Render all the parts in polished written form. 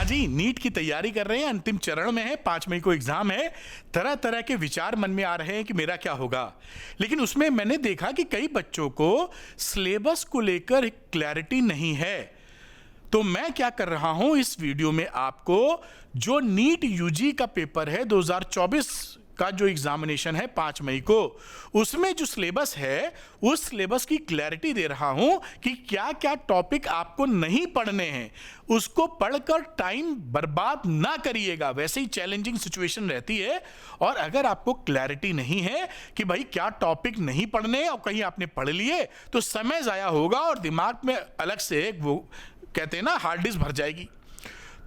हाँ जी, नीट की तैयारी कर रहे हैं, अंतिम चरण में है, 5 मई को एग्जाम है। तरह तरह के विचार मन में आ रहे हैं कि मेरा क्या होगा, लेकिन उसमें मैंने देखा कि कई बच्चों को सिलेबस को लेकर क्लैरिटी नहीं है। तो मैं क्या कर रहा हूं, इस वीडियो में आपको जो नीट यूजी का पेपर है 2024 का जो एग्जामिनेशन है 5 मई को, उसमें जो सिलेबस है उस सिलेबस की क्लैरिटी दे रहा हूं कि क्या क्या टॉपिक आपको नहीं पढ़ने हैं। उसको पढ़कर टाइम बर्बाद ना करिएगा, वैसे ही चैलेंजिंग सिचुएशन रहती है। और अगर आपको क्लैरिटी नहीं है कि भाई क्या टॉपिक नहीं पढ़ने और कहीं आपने पढ़ लिए तो समय ज़ाया होगा और दिमाग में अलग से वो कहते हैं ना हार्ड डिस्क भर जाएगी।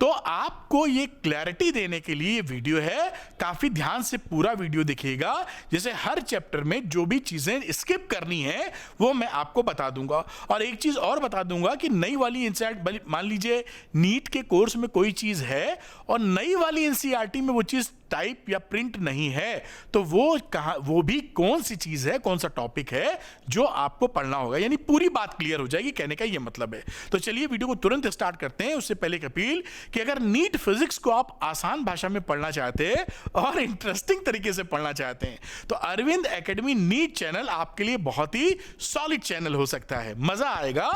तो आपको ये क्लैरिटी देने के लिए ये वीडियो है, काफी ध्यान से पूरा वीडियो देखिएगा। जैसे हर चैप्टर में जो भी चीजें स्किप करनी है वो मैं आपको बता दूंगा। और एक चीज और बता दूंगा कि नई वाली एनसीईआरटी, मान लीजिए नीट के कोर्स में कोई चीज है और नई वाली एनसीईआरटी में वो चीज टाइप या प्रिंट नहीं है, तो वो भी कौन सी चीज है, कौन सा टॉपिक है जो आपको पढ़ना होगा। यानी पूरी बात क्लियर हो जाएगी, कहने का ये मतलब है। तो चलिए वीडियो को तुरंत स्टार्ट करते हैं। उससे पहले एक अपील कि अगर नीट फिजिक्स को आप आसान भाषा में पढ़ना चाहते हैं और इंटरेस्टिंग तरीके से पढ़ना चाहते हैं तो अरविंद एकेडमी नीट चैनल आपके लिए बहुत ही सॉलिड चैनल हो सकता है। मजा आएगा,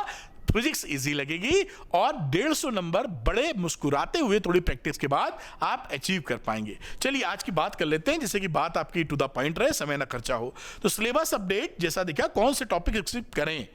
फिजिक्स इजी लगेगी और 150 नंबर बड़े मुस्कुराते हुए थोड़ी प्रैक्टिस के बाद आप अचीव कर पाएंगे। चलिए आज की बात कर लेते हैं, जिससे कि बात आपकी टू द पॉइंट रहे, समय ना खर्चा हो। तो सिलेबस अपडेट जैसा दिखा, कौन से टॉपिक स्किप करें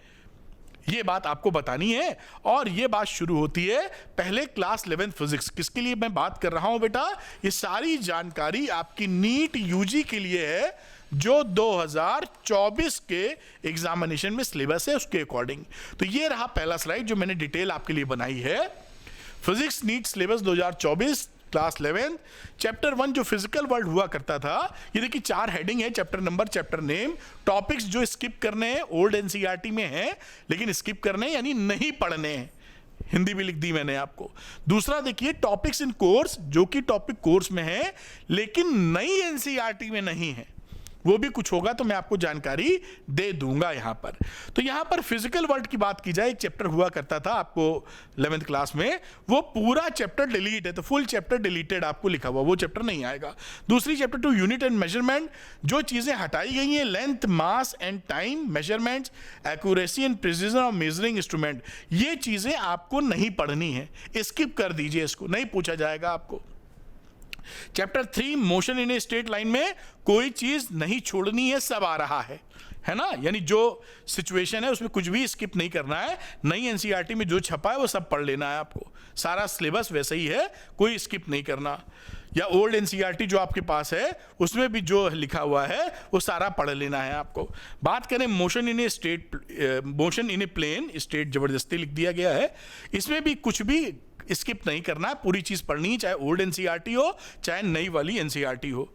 ये बात आपको बतानी है। और ये बात शुरू होती है पहले क्लास 11 फिजिक्स। किसके लिए मैं बात कर रहा हूं बेटा, ये सारी जानकारी आपकी नीट यूजी के लिए है जो 2024 के एग्जामिनेशन में सिलेबस है उसके अकॉर्डिंग। तो ये रहा पहला स्लाइड जो मैंने डिटेल आपके लिए बनाई है। Physics NEET syllabus 2024 class 11 chapter 1 जो फिजिकल वर्ल्ड हुआ करता था, ये देखिए 4 हेडिंग है, chapter number, chapter name, topics जो स्किप करने हैं ओल्ड एनसीईआरटी में है लेकिन स्किप करने यानी नहीं पढ़ने हैं, हिंदी भी लिख दी मैंने आपको। दूसरा देखिए टॉपिक्स इन कोर्स, जो कि टॉपिक कोर्स में है लेकिन नई एनसीईआरटी में नहीं है, वो भी कुछ होगा तो मैं आपको जानकारी दे दूंगा यहां पर। तो यहां पर फिजिकल वर्ल्ड की बात की जाए, एक चैप्टर हुआ करता था आपको 11th क्लास में, वो पूरा चैप्टर डिलीट है, तो फुल चैप्टर डिलीटेड आपको लिखा हुआ, वो चैप्टर नहीं आएगा। दूसरी चैप्टर 2 यूनिट एंड मेजरमेंट, जो चीजें हटाई गई हैं, length, mass and time, measurements, accuracy and precision of measuring instrument, ये चीजें आपको नहीं पढ़नी है, स्किप कर दीजिए, इसको नहीं पूछा जाएगा आपको। Chapter 3 motion in a straight line में कोई चीज नहीं छोड़नी है, सब आ रहा है ना, यानी जो सिचुएशन है उसमें कुछ भी स्किप नहीं करना है। नई एनसीईआरटी में जो छपा है वो सब पढ़ लेना है आपको, सारा सिलेबस वैसे ही है, कोई स्किप नहीं करना। या ओल्ड एनसीईआरटी जो आपके पास है उसमें भी जो लिखा हुआ है वो सारा पढ़ लेना है आपको। बात करें motion in a state, motion in a plane state जबरदस्ती लिख दिया गया है, इसमें भी कुछ भी स्किप नहीं करना है, पूरी चीज पढ़नी है, चाहे ओल्ड एनसीईआरटी हो चाहे नई वाली एनसीईआरटी हो।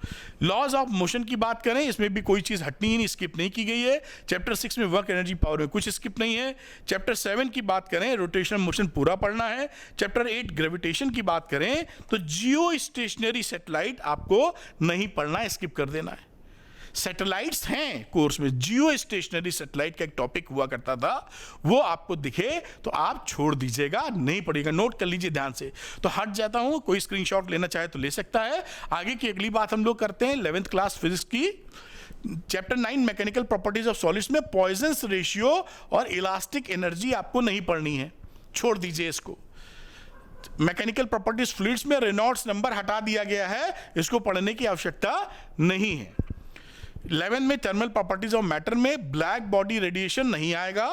लॉज ऑफ मोशन की बात करें, इसमें भी कोई चीज हटनी ही नहीं, स्किप नहीं की गई है। चैप्टर 6 में वर्क एनर्जी पावर में कुछ स्किप नहीं है। चैप्टर 7 की बात करें, रोटेशनल मोशन पूरा पढ़ना है। चैप्टर 8 ग्रेविटेशन की बात करें तो जियो स्टेशनरी सैटेलाइट आपको नहीं पढ़ना, स्किप कर देना है। सैटेलाइट्स हैं कोर्स में, जियो स्टेशनरी सैटेलाइट का एक टॉपिक हुआ करता था, वो आपको दिखे तो आप छोड़ दीजिएगा, नहीं पढ़िएगा, नोट कर लीजिए ध्यान से। तो हट जाता हूं, कोई स्क्रीनशॉट लेना चाहे तो ले सकता है। आगे की अगली बात हम लोग करते हैं 11th क्लास फिजिक्स की। Chapter 9 mechanical properties of solids में पॉइजन्स रेशियो और इलास्टिक एनर्जी आपको नहीं पढ़नी है, छोड़ दीजिए इसको। मैकेनिकल प्रॉपर्टीज फ्लूइड्स में रेनॉल्ड्स नंबर हटा दिया गया है, इसको पढ़ने की आवश्यकता नहीं है। 11 में थर्मल प्रॉपर्टीज ऑफ मैटर में ब्लैक बॉडी रेडिएशन नहीं आएगा,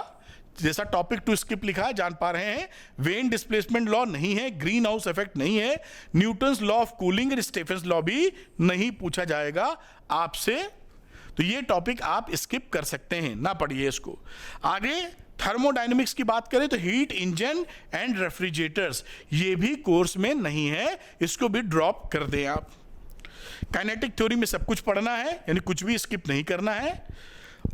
जैसा टॉपिक 2 स्किप लिखा है, जान पा रहे हैं। वेन डिस्प्लेसमेंट लॉ नहीं है, ग्रीन हाउस इफेक्ट नहीं है, न्यूटन्स लॉ ऑफ कूलिंग और स्टेफेंस लॉ भी नहीं पूछा जाएगा आपसे, तो ये टॉपिक आप स्किप कर सकते हैं, ना पढ़िए इसको। आगे थर्मोडायनेमिक्स की बात करें तो हीट इंजन एंड रेफ्रिजरेटर्स, ये भी कोर्स में नहीं है, इसको भी ड्रॉप कर दें आप। काइनेटिक थ्योरी में सब कुछ पढ़ना है, यानी कुछ भी स्किप नहीं करना है।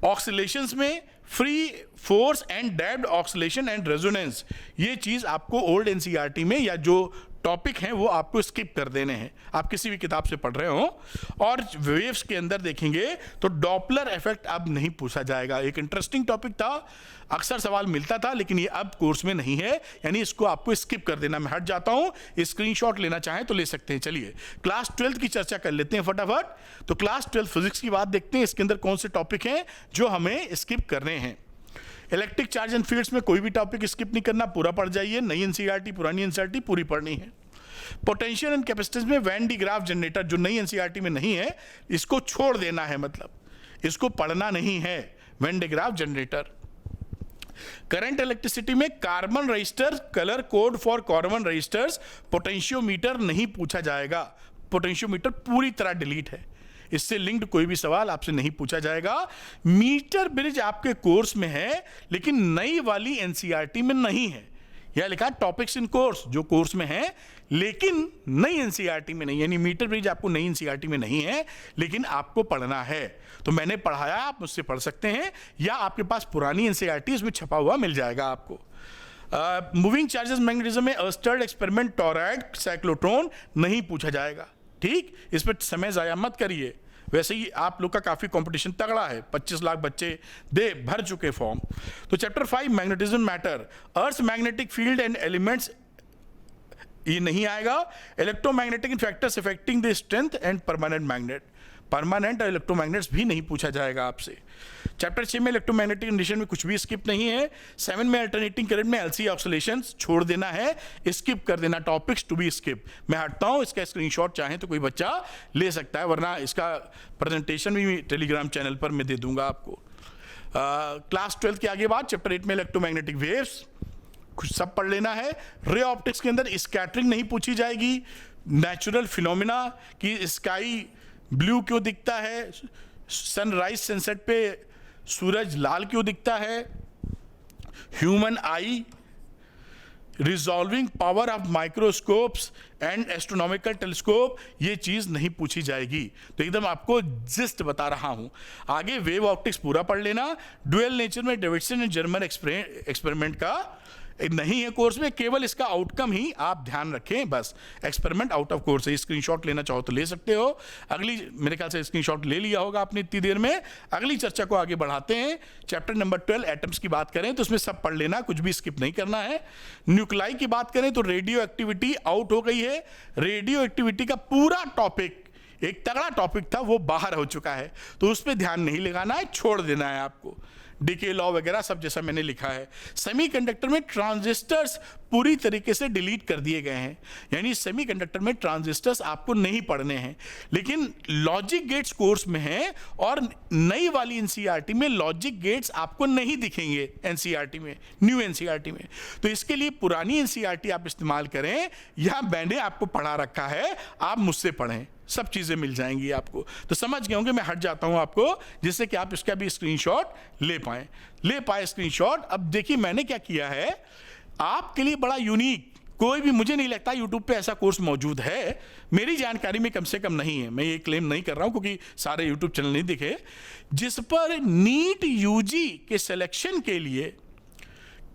ऑक्सीलेशंस में free force and depth oscillation and resonance, ये चीज आपको ओल्ड एनसीईआरटी में या जो टॉपिक हैं वो आपको स्किप कर देने हैं, आप किसी भी किताब से पढ़ रहे हो। और वेव्स के अंदर देखेंगे तो डॉपलर इफेक्ट अब नहीं पूछा जाएगा। एक इंटरेस्टिंग टॉपिक था, अक्सर सवाल मिलता था, लेकिन ये अब कोर्स में नहीं है, यानी इसको आपको स्किप कर देना। मैं हट जाता हूं, स्क्रीनशॉट लेना चाहें तो ले सकते हैं। चलिए क्लास 12 की चर्चा कर लेते हैं फटाफट। तो क्लास 12 फिजिक्स की बात देखते हैं, इसके अंदर कौन से टॉपिक हैं जो हमें स्किप करने हैं। इलेक्ट्रिक चार्ज एंड फील्ड्स में कोई भी टॉपिक स्किप नहीं करना, पूरा पढ़ जाइए। नई एनसीईआरटी पुरानी एनसीईआरटी पूरी पढ़नी है। पोटेंशियल एंड कैपेसिटेंस में वैन डी ग्राफ जनरेटर जो नई एनसीईआरटी में नहीं है, इसको छोड़ देना है, मतलब इसको पढ़ना नहीं है, Van de Graaff generator. Current electricity में carbon resistor, colour code for carbon resistors, potentiometer नहीं पूछा जाएगा। पोटेंशियोमीटर पूरी तरह डिलीट है, इससे लिंक्ड कोई भी सवाल आपसे नहीं पूछा जाएगा। मीटर ब्रिज आपके कोर्स में है, लेकिन नई वाली एनसीईआरटी में नहीं है। यह लिखा टॉपिक्स इन कोर्स, जो कोर्स में है लेकिन नई एनसीईआरटी में नहीं, यानी मीटर ब्रिज आपको नई एनसीईआरटी में नहीं है, लेकिन आपको पढ़ना है। तो मैंने पढ़ाया, आप मुझसे पढ़ सकते हैं, या आपके पास पुरानी एनसीईआरटी उसमें छपा हुआ मिल जाएगा आपको। मूविंग चार्जेस मैग्नेटिज्म में अर्स्टर्ड एक्सपेरिमेंट, टॉरॉयड, साइक्लोट्रॉन नहीं पूछा जाएगा। ठीक, इस पर समय ज़ाया मत करिए। वैसे ही आप लोग का काफ़ी कंपटीशन तगड़ा है, 25 लाख बच्चे भर चुके फॉर्म। तो chapter 5 magnetism matter, earth magnetic field and elements, ये नहीं आएगा। Electromagnetic factors affecting the strength and permanent magnet, permanent और इलेक्ट्रोमैग्नेट्स भी नहीं पूछा जाएगा आपसे। चैप्टर 6 में इलेक्ट्रोमैग्नेटिक कंडीशन में कुछ भी स्किप नहीं है। 7 में अल्टरनेटिंग करंट में एलसी ऑसिलेशंस छोड़ देना है, स्किप कर देना, टॉपिक्स टू बी स्किप। मैं हटता हूं, इसका स्क्रीनशॉट चाहें तो कोई बच्चा ले सकता है, वरना इसका प्रेजेंटेशन भी टेलीग्राम चैनल पर मैं दे दूंगा आपको। क्लास 12 के आगे बाद चैप्टर 8 में इलेक्ट्रोमैग्नेटिक वेव्स कुछ सब पढ़ लेना है। रे ऑप्टिक्स के अंदर स्कैटरिंग नहीं पूछी जाएगी। नेचुरल फिनोमिना की स्काई ब्लू क्यों दिखता है, सनराइज सनसेट पे सूरज लाल क्यों दिखता है, human I, resolving power of microscopes and astronomical telescope, ये चीज नहीं पूछी जाएगी। तो एकदम आपको जिस्ट बता रहा हूं। आगे वेव ऑप्टिक्स पूरा पढ़ लेना। ड्यूअल नेचर में डेविडसन एंड जर्मन एक्सपेरिमेंट का नहीं है कोर्स में, केवल इसका आउटकम ही आप ध्यान रखें, बस। एक्सपेरिमेंट आउट ऑफ कोर्स है, स्क्रीनशॉट लेना चाहो तो ले सकते हो। अगली, मेरे ख्याल से स्क्रीनशॉट ले लिया होगा आपने इतनी देर में। अगली चर्चा को आगे बढ़ाते हैं। चैप्टर नंबर 12 एटम्स की बात करें तो उसमें सब पढ़ लेना, कुछ भी स्किप नहीं करना है। न्यूक्लाई की बात करें तो रेडियो एक्टिविटी आउट हो गई है। रेडियो एक्टिविटी का पूरा टॉपिक, एक तगड़ा टॉपिक था, वो बाहर हो चुका है, तो उस पर ध्यान नहीं लगाना है, छोड़ देना है आपको। डीके लॉ वगैरह सब जैसा मैंने लिखा है। सेमीकंडक्टर में ट्रांजिस्टर्स पूरी तरीके से डिलीट कर दिए गए हैं, यानी सेमीकंडक्टर में ट्रांजिस्टर्स आपको नहीं पढ़ने हैं, लेकिन लॉजिक गेट्स कोर्स में हैं, और नई वाली एनसीईआरटी में लॉजिक गेट्स आपको नहीं दिखेंगे एनसीईआरटी में, न्यू एनसीईआरटी में। तो इसके लिए पुरानी एनसीईआरटी आप इस्तेमाल करें, यहां मैंने आपको पढ़ा रखा है, आप मुझसे पढ़ें, सब चीजें मिल जाएंगी आपको। तो समझ गए होंगे, मैं हट जाता हूं आपको, जिससे कि आप इसका भी स्क्रीनशॉट ले पाए स्क्रीनशॉट। अब देखिए मैंने क्या किया है आपके लिए, बड़ा यूनिक, कोई भी मुझे नहीं लगता यूट्यूब पे ऐसा कोर्स मौजूद है, मेरी जानकारी में कम से कम नहीं है। मैं ये क्लेम नहीं कर रहा हूं क्योंकि सारे यूट्यूब चैनल नहीं दिखे, जिस पर नीट यूजी के सिलेक्शन के लिए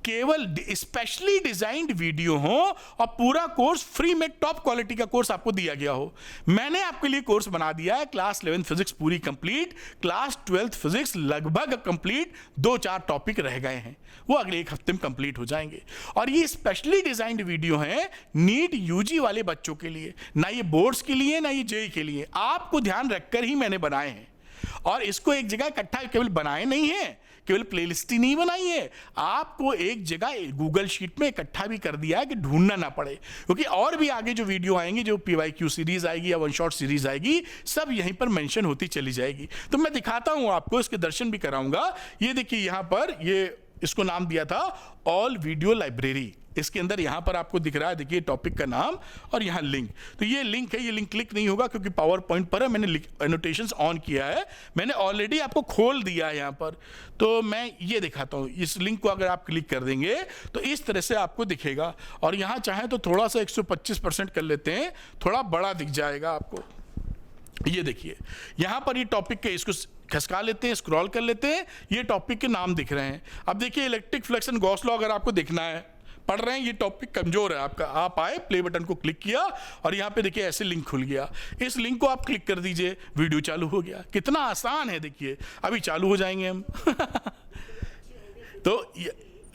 केवल स्पेशली डिजाइंड वीडियो हो और पूरा कोर्स फ्री में टॉप क्वालिटी का कोर्स आपको दिया गया हो। मैंने आपके लिए कोर्स बना दिया है। क्लास 11 फिजिक्स पूरी कंप्लीट, क्लास 12 फिजिक्स लगभग कंप्लीट, 2-4 टॉपिक रह गए हैं, वो अगले एक हफ्ते में कंप्लीट हो जाएंगे। और ये स्पेशली डिजाइंड वीडियो है नीट यूजी वाले बच्चों के लिए, ना ये बोर्ड्स के लिए ना ये जेई के लिए, आपको ध्यान रखकर ही मैंने बनाए हैं। और इसको एक जगह इकट्ठा केवल बनाए नहीं है, केवल प्लेलिस्ट ही नहीं बनाई है, आपको एक जगह गूगल शीट में इकट्ठा भी कर दिया है कि ढूंढना ना पड़े, क्योंकि और भी आगे जो वीडियो आएंगी, जो PYQ सीरीज आएगी या वन शॉट सीरीज आएगी, सब यहीं पर मेंशन होती चली जाएगी। तो मैं दिखाता हूं आपको, इसके दर्शन भी कराऊंगा। ये देखिए यहां पर, ये इसको नाम दिया था ऑल वीडियो लाइब्रेरी। इसके अंदर यहां पर आपको दिख रहा है, देखिए टॉपिक का नाम और यहां लिंक। तो ये लिंक है, ये लिंक क्लिक नहीं होगा क्योंकि पावर पॉइंट पर है, मैंने एनोटेशंस ऑन किया है, मैंने ऑलरेडी आपको खोल दिया है यहां पर। तो मैं ये दिखाता हूं, इस लिंक को अगर आप क्लिक कर देंगे तो इस तरह से आपको दिखेगा। और यहां चाहें तो थोड़ा सा 125% कर लेते हैं, थोड़ा बड़ा दिख जाएगा आपको। ये देखिए यहां पर ये टॉपिक के, इसको खसका लेते हैं, स्क्रॉल कर लेते हैं, ये टॉपिक के नाम दिख रहे हैं। अब देखिए electric flux and Gauss law अगर आपको देखना है, पढ़ रहे हैं, ये टॉपिक कमजोर है आपका, आप आए, प्ले बटन को क्लिक किया और यहाँ पे देखिए ऐसे लिंक खुल गया, इस लिंक को आप क्लिक कर दीजिए, वीडियो चालू हो गया। कितना आसान है देखिए, अभी चालू हो जाएंगे हम। तो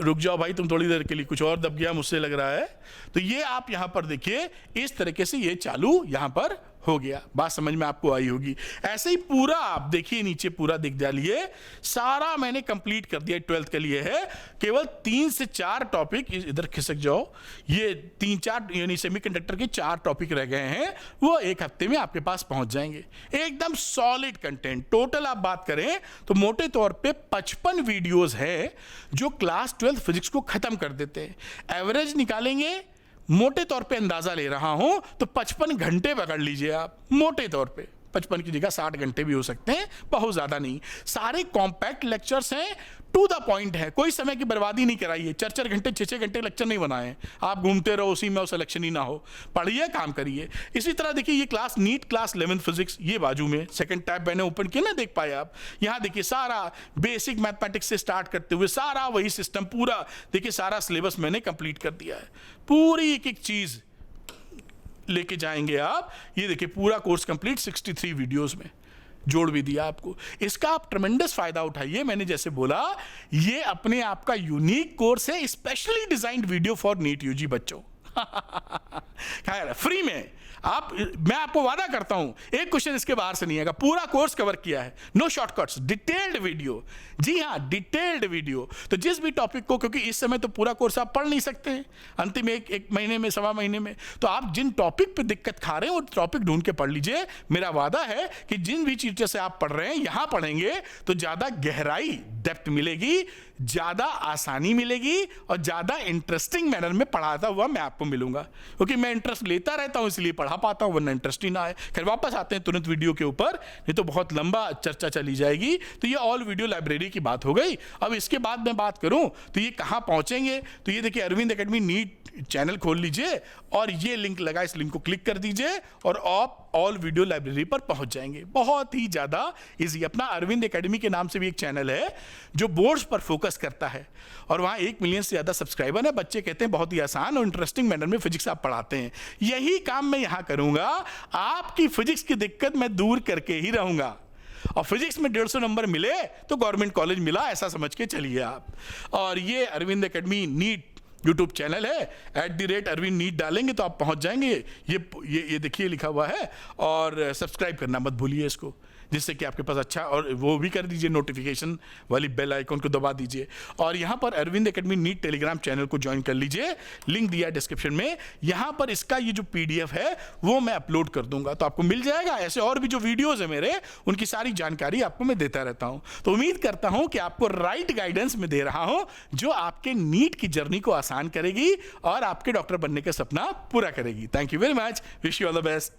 रुक जाओ भाई, तुम थोड़ी देर के लिए, कुछ और दब गया मुझसे लग रहा है। तो ये आप यहां पर देखिए, इस तरीके से ये चालू यहां पर हो गया। बात समझ में आपको आई होगी। ऐसे ही पूरा आप देखिए, नीचे पूरा दिख डालिए, सारा मैंने कंप्लीट कर दिया। 12th के लिए है, केवल 3 से 4 टॉपिक, इधर खिसक जाओ, ये 3-4 यानी सेमीकंडक्टर के 4 टॉपिक रह गए हैं, वो 1 हफ्ते में आपके पास पहुंच जाएंगे। एकदम सॉलिड कंटेंट। टोटल आप बात करें तो मोटे तौर पे 55 वीडियोस है जो क्लास 12 फिजिक्स को खत्म कर देते हैं। एवरेज निकालेंगे, मोटे तौर पे अंदाजा ले रहा हूं, तो 55 घंटे पकड़ लीजिए आप, मोटे तौर पे 55 की जगह 60 घंटे भी हो सकते हैं, बहुत ज्यादा नहीं। सारे कॉम्पैक्ट लेक्चर्स हैं, टू द पॉइंट है, कोई समय की बर्बादी नहीं कराइए। 4-4 घंटे 6-6 घंटे लेक्चर नहीं बनाए, आप घूमते रहो उसी में और सिलेक्शन ही ना हो। पढ़िए, काम करिए। इसी तरह देखिए, ये क्लास नीट क्लास 11 फिजिक्स, ये बाजू में सेकंड टैब मैंने ओपन किया ना, देख पाए आप। यहाँ देखिए सारा बेसिक मैथमेटिक्स से स्टार्ट करते हुए सारा वही सिस्टम, पूरा देखिए सारा सिलेबस मैंने कंप्लीट कर दिया है। पूरी एक एक चीज लेके जाएंगे आप। ये देखिए पूरा कोर्स कंप्लीट 63 वीडियोस में जोड़ भी दिया आपको। इसका आप ट्रेमेंडस फायदा उठाइए। मैंने जैसे बोला, ये अपने आप का यूनिक कोर्स है, specially designed video for NEET UG बच्चों। फ्री में आप, मैं आपको वादा करता हूं एक क्वेश्चन इसके बाहर से नहीं आएगा। पूरा कोर्स कवर किया है, नो शॉर्टकट्स, डिटेल्ड वीडियो। जी हां, डिटेल्ड वीडियो। तो जिस भी टॉपिक को, क्योंकि इस समय तो पूरा कोर्स आप पढ़ नहीं सकते हैं, अंतिम एक महीने में, 1.25 महीने में, तो आप जिन टॉपिक पे दिक्कत खा रहे हैं वो टॉपिक ढूंढ के पढ़ लीजिए। मेरा वादा है कि जिन भी चीजों से आप पढ़ रहे हैं, यहां पढ़ेंगे तो ज्यादा गहराई, डेप्थ मिलेगी, ज्यादा आसानी मिलेगी और ज्यादा इंटरेस्टिंग मैनर में पढ़ाता हुआ मैं आपको मिलूंगा। क्योंकि मैं इंटरेस्ट लेता रहता हूं, इसलिए पढ़ा पाता हूं, वरना इंटरेस्ट ही ना है। खैर, वापस आते हैं तुरंत वीडियो के ऊपर, नहीं तो बहुत लंबा चर्चा चली जाएगी। तो ये ऑल वीडियो लाइब्रेरी की बात हो गई। अब इसके बाद मैं बात करूं तो ये कहां पहुंचेंगे, तो ये देखिए अरविंद एकेडमी नीट चैनल खोल लीजिए और ये लिंक लगा, इस लिंक को क्लिक कर दीजिए और आप ऑल वीडियो लाइब्रेरी पर पहुंच जाएंगे। बहुत ही ज्यादा इजी। अपना अरविंद एकेडमी के नाम से भी एक चैनल है जो बोर्ड्स पर फोकस करता है और वहां 1 मिलियन से ज्यादा सब्सक्राइबर है। बच्चे कहते हैं बहुत ही आसान और इंटरेस्टिंग मैनर में फिजिक्स आप पढ़ाते हैं। यही काम मैं यहां करूंगा। आपकी फिजिक्स की दिक्कत मैं दूर करके ही रहूंगा। और फिजिक्स में 150 नंबर मिले तो गवर्नमेंट कॉलेज मिला, ऐसा समझ के चलिए आप। और ये Arvind academy NEET YouTube channel है, @अरविंद नीट डालेंगे तो आप पहुंच जाएंगे। ये देखिए लिखा हुआ है, और सब्सक्राइब करना मत भूलिए इसको, जिससे कि आपके पास अच्छा, और वो भी कर दीजिए, नोटिफिकेशन वाली बेल आइकन को दबा दीजिए। और यहाँ पर Arvind academy NEET Telegram channel को ज्वाइन कर लीजिए, लिंक दिया है डिस्क्रिप्शन में। यहाँ पर इसका ये जो PDF है वो मैं अपलोड कर दूंगा, तो आपको मिल जाएगा। ऐसे और भी जो वीडियोज है मेरे, उनकी सारी जानकारी आपको मैं देता रहता हूँ। तो उम्मीद करता हूँ कि आपको राइट गाइडेंस में दे रहा हूँ, जो आपके नीट की जर्नी को आसान करेगी और आपके डॉक्टर बनने का सपना पूरा करेगी। Thank you very much, wish you all the best.